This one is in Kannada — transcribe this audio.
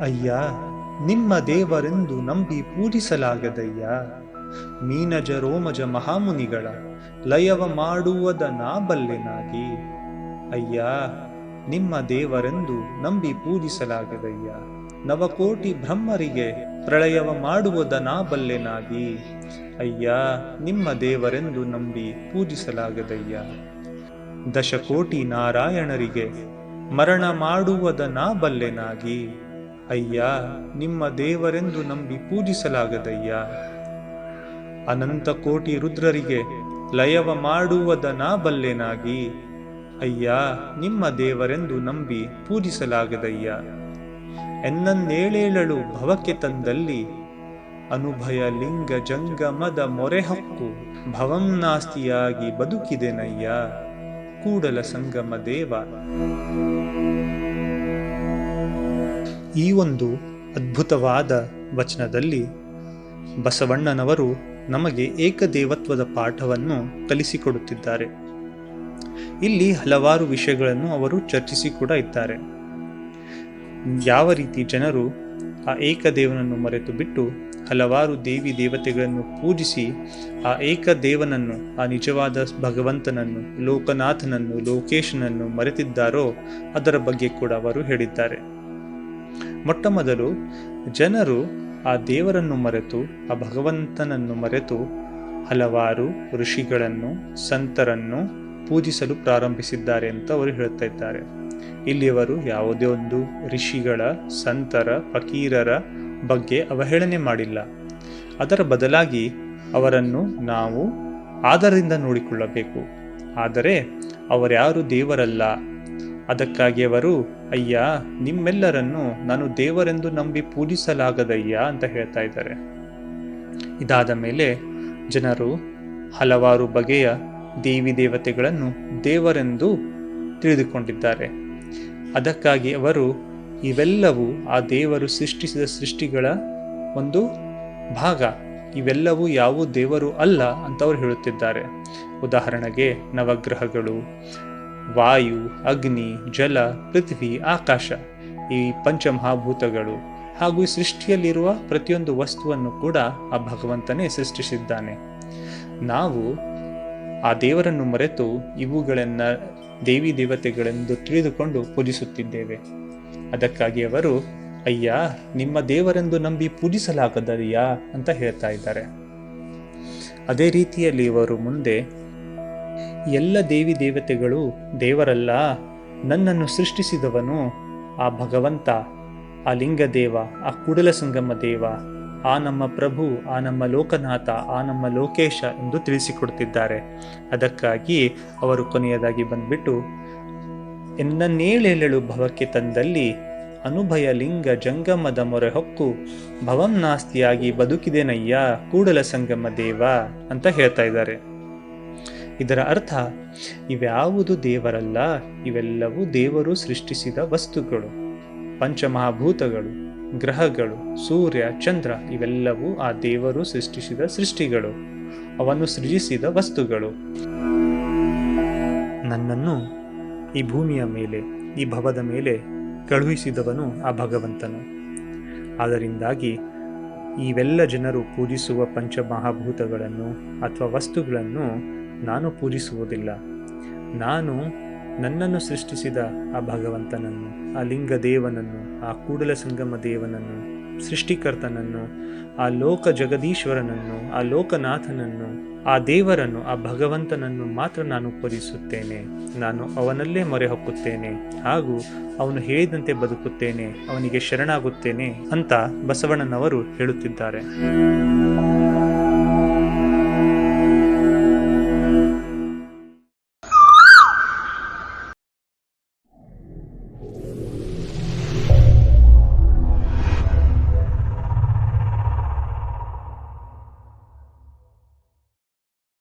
ಅಯ್ಯ, ನಿಮ್ಮ ದೇವರೆಂದು ನಂಬಿ ಪೂಜಿಸಲಾಗದಯ್ಯ. ಮೀನಜ ರೋಮಜ ಮಹಾಮುನಿಗಳ ಲಯವ ಮಾಡುವುದ ನಾ ಬಲ್ಲೆನಾಗಿ. ಅಯ್ಯ, ನಿಮ್ಮ ದೇವರೆಂದು ನಂಬಿ ಪೂಜಿಸಲಾಗದಯ್ಯ. ನವಕೋಟಿ ಬ್ರಹ್ಮರಿಗೆ ಪ್ರಳಯವ ಮಾಡುವುದ ನಾ ಬಲ್ಲೆನಾಗಿ. ಅಯ್ಯ, ನಿಮ್ಮ ದೇವರೆಂದು ನಂಬಿ ಪೂಜಿಸಲಾಗದಯ್ಯ. ದಶಕೋಟಿ ನಾರಾಯಣರಿಗೆ ಮರಣ ಮಾಡುವುದ ನಾ ಬಲ್ಲೆನಾಗಿ. ಅಯ್ಯ, ನಿಮ್ಮ ದೇವರೆಂದು ನಂಬಿ ಪೂಜಿಸಲಾಗದಯ್ಯ. ಅನಂತ ಕೋಟಿ ರುದ್ರರಿಗೆ ಲಯವ ಮಾಡುವುದ ನಾ ಬಲ್ಲೆನಾಗಿ. ಅಯ್ಯ, ನಿಮ್ಮ ದೇವರೆಂದು ನಂಬಿ ಪೂಜಿಸಲಾಗದಯ್ಯ. ಎನ್ನನ್ನೇಳೇಳಲು ಭವಕ್ಕೆ ತಂದಲ್ಲಿ ಅನುಭಯ ಲಿಂಗ ಜಂಗಮದ ಮೊರೆಹೊಕ್ಕು ಭವಂ ನಾಸ್ತಿಯಾಗಿ ಬದುಕಿದೆನಯ್ಯ. ಕೂಡಲ ಸಂಗಮ ದೇವ. ಈ ಒಂದು ಅದ್ಭುತವಾದ ವಚನದಲ್ಲಿ ಬಸವಣ್ಣನವರು ನಮಗೆ ಏಕದೇವತ್ವದ ಪಾಠವನ್ನು ಕಲಿಸಿಕೊಡುತ್ತಿದ್ದಾರೆ. ಇಲ್ಲಿ ಹಲವಾರು ವಿಷಯಗಳನ್ನು ಅವರು ಚರ್ಚಿಸಿ ಕೂಡ ಇದ್ದಾರೆ. ಯಾವ ರೀತಿ ಜನರು ಆ ಏಕದೇವನನ್ನು ಮರೆತು ಬಿಟ್ಟು ಹಲವಾರು ದೇವಿ ದೇವತೆಗಳನ್ನು ಪೂಜಿಸಿ ಆ ಏಕದೇವನನ್ನು, ಆ ನಿಜವಾದ ಭಗವಂತನನ್ನು, ಲೋಕನಾಥನನ್ನು, ಲೋಕೇಶನನ್ನು ಮರೆತಿದ್ದಾರೋ ಅದರ ಬಗ್ಗೆ ಕೂಡ ಅವರು ಹೇಳಿದ್ದಾರೆ. ಮೊಟ್ಟ ಮೊದಲು ಜನರು ಆ ದೇವರನ್ನು ಮರೆತು, ಆ ಭಗವಂತನನ್ನು ಮರೆತು ಹಲವಾರು ಋಷಿಗಳನ್ನು, ಸಂತರನ್ನು ಪೂಜಿಸಲು ಪ್ರಾರಂಭಿಸಿದ್ದಾರೆ ಅಂತ ಅವರು ಹೇಳ್ತಾ ಇದ್ದಾರೆ. ಇಲ್ಲಿಯವರು ಯಾವುದೇ ಒಂದು ಋಷಿಗಳ, ಸಂತರ, ಫಕೀರರ ಬಗ್ಗೆ ಅವಹೇಳನೆ ಮಾಡಿಲ್ಲ. ಅದರ ಬದಲಾಗಿ ಅವರನ್ನು ನಾವು ಆದರದಿಂದ ನೋಡಿಕೊಳ್ಳಬೇಕು. ಆದರೆ ಅವರ್ಯಾರು ದೇವರಲ್ಲ. ಅದಕ್ಕಾಗಿ ಅವರು, ಅಯ್ಯ, ನಿಮ್ಮೆಲ್ಲರನ್ನು ನಾನು ದೇವರೆಂದು ನಂಬಿ ಪೂಜಿಸಲಾಗದಯ್ಯ ಅಂತ ಹೇಳ್ತಾ ಇದ್ದಾರೆ. ಇದಾದ ಮೇಲೆ ಜನರು ಹಲವಾರು ಬಗೆಯ ದೇವಿ ದೇವತೆಗಳನ್ನು ದೇವರೆಂದು ತಿಳಿದುಕೊಂಡಿದ್ದಾರೆ. ಅದಕ್ಕಾಗಿ ಅವರು ಇವೆಲ್ಲವೂ ಆ ದೇವರು ಸೃಷ್ಟಿಸಿದ ಸೃಷ್ಟಿಗಳ ಒಂದು ಭಾಗ, ಇವೆಲ್ಲವೂ ಯಾವ ದೇವರು ಅಲ್ಲ ಅಂತ ಅವರು ಹೇಳುತ್ತಿದ್ದಾರೆ. ಉದಾಹರಣೆಗೆ ನವಗ್ರಹಗಳು, ವಾಯು, ಅಗ್ನಿ, ಜಲ, ಪೃಥ್ವಿ, ಆಕಾಶ, ಈ ಪಂಚಮಹಾಭೂತಗಳು ಹಾಗೂ ಈ ಸೃಷ್ಟಿಯಲ್ಲಿರುವ ಪ್ರತಿಯೊಂದು ವಸ್ತುವನ್ನು ಕೂಡ ಆ ಭಗವಂತನೇ ಸೃಷ್ಟಿಸಿದ್ದಾನೆ. ನಾವು ಆ ದೇವರನ್ನು ಮರೆತು ಇವುಗಳನ್ನ ದೇವಿ ದೇವತೆಗಳೆಂದು ತಿಳಿದುಕೊಂಡು ಪೂಜಿಸುತ್ತಿದ್ದೇವೆ. ಅದಕ್ಕಾಗಿ ಅವರು, ಅಯ್ಯ, ನಿಮ್ಮ ದೇವರೆಂದು ನಂಬಿ ಪೂಜಿಸಲಾಗದಯ್ಯ ಅಂತ ಹೇಳ್ತಾ ಇದ್ದಾರೆ. ಅದೇ ರೀತಿಯಲ್ಲಿ ಇವರು ಮುಂದೆ, ಎಲ್ಲ ದೇವಿ ದೇವತೆಗಳು ದೇವರಲ್ಲ, ನನ್ನನ್ನು ಸೃಷ್ಟಿಸಿದವನು ಆ ಭಗವಂತ, ಆ ಲಿಂಗದೇವ, ಆ ಕೂಡಲ ಸಂಗಮ ದೇವ, ಆ ನಮ್ಮ ಪ್ರಭು, ಆ ನಮ್ಮ ಲೋಕನಾಥ, ಆ ನಮ್ಮ ಲೋಕೇಶ ಎಂದು ತಿಳಿಸಿಕೊಡುತ್ತಿದ್ದಾರೆ. ಅದಕ್ಕಾಗಿ ಅವರು ಕೊನೆಯದಾಗಿ ಬಂದ್ಬಿಟ್ಟು, ಎನ್ನನ್ನೇಳೇಳಲು ಭವಕ್ಕೆ ತಂದಲ್ಲಿ ಅನುಭಯ ಲಿಂಗ ಜಂಗಮದ ಮೊರೆ ಹೊಕ್ಕು ಭವಂ ನಾಸ್ತಿಯಾಗಿ ಬದುಕಿದೆನಯ್ಯ ಕೂಡಲ ಸಂಗಮ ದೇವ ಅಂತ ಹೇಳ್ತಾ ಇದ್ದಾರೆ. ಇದರ ಅರ್ಥ, ಇವ್ಯಾವುದು ದೇವರಲ್ಲ, ಇವೆಲ್ಲವೂ ದೇವರು ಸೃಷ್ಟಿಸಿದ ವಸ್ತುಗಳು. ಪಂಚಮಹಾಭೂತಗಳು, ಗ್ರಹಗಳು, ಸೂರ್ಯ, ಚಂದ್ರ ಇವೆಲ್ಲವೂ ಆ ದೇವರು ಸೃಷ್ಟಿಸಿದ ಸೃಷ್ಟಿಗಳು, ಅವನ್ನು ಸೃಜಿಸಿದ ವಸ್ತುಗಳು. ನನ್ನನ್ನು ಈ ಭೂಮಿಯ ಮೇಲೆ, ಈ ಭವದ ಮೇಲೆ ಕಳುಹಿಸಿದವನು ಆ ಭಗವಂತನು. ಆದ್ದರಿಂದಾಗಿ ಇವೆಲ್ಲ ಜನರು ಪೂಜಿಸುವ ಪಂಚಮಹಾಭೂತಗಳನ್ನು ಅಥವಾ ವಸ್ತುಗಳನ್ನು ನಾನು ಪೂಜಿಸುವುದಿಲ್ಲ. ನಾನು ನನ್ನನ್ನು ಸೃಷ್ಟಿಸಿದ ಆ ಭಗವಂತನನ್ನು, ಆ ಲಿಂಗದೇವನನ್ನು, ಆ ಕೂಡಲ ಸಂಗಮ ದೇವನನ್ನು, ಸೃಷ್ಟಿಕರ್ತನನ್ನು, ಆ ಲೋಕ ಜಗದೀಶ್ವರನನ್ನು, ಆ ಲೋಕನಾಥನನ್ನು, ಆ ದೇವರನ್ನು, ಆ ಭಗವಂತನನ್ನು ಮಾತ್ರ ನಾನು ಪೂಜಿಸುತ್ತೇನೆ. ನಾನು ಅವನಲ್ಲೇ ಮೊರೆ ಹೊಕ್ಕುತ್ತೇನೆ ಹಾಗೂ ಅವನು ಹೇಳಿದಂತೆ ಬದುಕುತ್ತೇನೆ, ಅವನಿಗೆ ಶರಣಾಗುತ್ತೇನೆ ಅಂತ ಬಸವಣ್ಣನವರು ಹೇಳುತ್ತಿದ್ದಾರೆ.